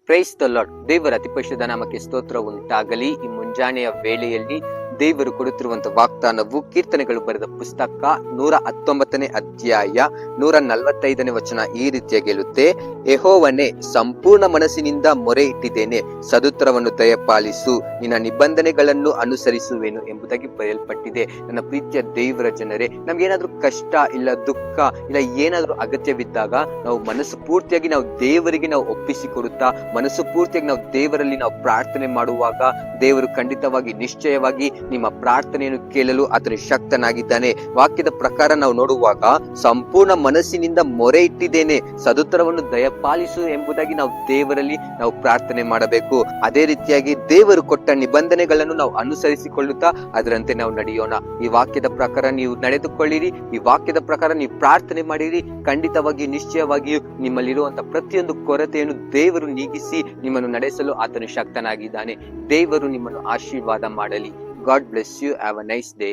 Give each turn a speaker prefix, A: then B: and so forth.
A: Praise the lord. ದೇವರ ಅತಿ ಪರಿಶುದ್ಧ ನಾಮಕ್ಕೆ ಸ್ತೋತ್ರ ಉಂಟಾಗಲಿ. ಈ ಮುಂಜಾನೆಯ ವೇಳೆಯಲ್ಲಿ ದೇವರು ಕೊಡುತ್ತಿರುವಂತಹ ವಾಗ್ದಾನವು ಕೀರ್ತನೆಗಳು ಬರೆದ ಪುಸ್ತಕ 119ನೇ ಅಧ್ಯಾಯ 145ನೇ ವಚನ ಈ ರೀತಿಯಾಗಿ ಹೇಳುತ್ತೆ. ಯೆಹೋವನೇ, ಸಂಪೂರ್ಣ ಮನಸ್ಸಿನಿಂದ ಮೊರೆ ಇಟ್ಟಿದ್ದೇನೆ, ಸದುತ್ತರವನ್ನು ದಯಪಾಲಿಸು, ನಿನ್ನ ನಿಬಂಧನೆಗಳನ್ನು ಅನುಸರಿಸುವೆನು ಎಂಬುದಾಗಿ ಬರೆಯಲ್ಪಟ್ಟಿದೆ. ನನ್ನ ಪ್ರೀತಿಯ ದೇವರ ಜನರೇ, ನಮ್ಗೇನಾದ್ರೂ ಕಷ್ಟ ಇಲ್ಲ, ದುಃಖ ಇಲ್ಲ, ಏನಾದ್ರೂ ಅಗತ್ಯವಿದ್ದಾಗ ನಾವು ಮನಸ್ಸು ಪೂರ್ತಿಯಾಗಿ ನಾವು ದೇವರಿಗೆ ನಾವು ಒಪ್ಪಿಸಿಕೊಡುತ್ತಾ ಮನಸ್ಸು ಪೂರ್ತಿಯಾಗಿ ನಾವು ದೇವರಲ್ಲಿ ನಾವು ಪ್ರಾರ್ಥನೆ ಮಾಡುವಾಗ ದೇವರು ಖಂಡಿತವಾಗಿ ನಿಶ್ಚಯವಾಗಿ ನಿಮ್ಮ ಪ್ರಾರ್ಥನೆಯನ್ನು ಕೇಳಲು ಆತನು ಶಕ್ತನಾಗಿದ್ದಾನೆ. ವಾಕ್ಯದ ಪ್ರಕಾರ ನಾವು ನೋಡುವಾಗ ಸಂಪೂರ್ಣ ಮನಸ್ಸಿನಿಂದ ಮೊರೆ ಇಟ್ಟಿದ್ದೇನೆ, ಸದುತ್ತರವನ್ನು ದಯಪಾಲಿಸು ಎಂಬುದಾಗಿ ನಾವು ದೇವರಲ್ಲಿ ನಾವು ಪ್ರಾರ್ಥನೆ ಮಾಡಬೇಕು. ಅದೇ ರೀತಿಯಾಗಿ ದೇವರು ಕೊಟ್ಟ ನಿಬಂಧನೆಗಳನ್ನು ನಾವು ಅನುಸರಿಸಿಕೊಳ್ಳುತ್ತಾ ಅದರಂತೆ ನಾವು ನಡೆಯೋಣ. ಈ ವಾಕ್ಯದ ಪ್ರಕಾರ ನೀವು ನಡೆದುಕೊಳ್ಳಿರಿ, ಈ ವಾಕ್ಯದ ಪ್ರಕಾರ ನೀವು ಪ್ರಾರ್ಥನೆ ಮಾಡಿರಿ. ಖಂಡಿತವಾಗಿ ನಿಶ್ಚಯವಾಗಿಯೂ ನಿಮ್ಮಲ್ಲಿರುವಂತಹ ಪ್ರತಿಯೊಂದು ಕೊರತೆಯನ್ನು ದೇವರು ನೀಗಿಸಿ ನಿಮ್ಮನ್ನು ನಡೆಸಲು ಆತನು ಶಕ್ತನಾಗಿದ್ದಾನೆ. ದೇವರು ನಿಮ್ಮನ್ನು ಆಶೀರ್ವಾದ ಮಾಡಲಿ. God bless you. Have a nice day.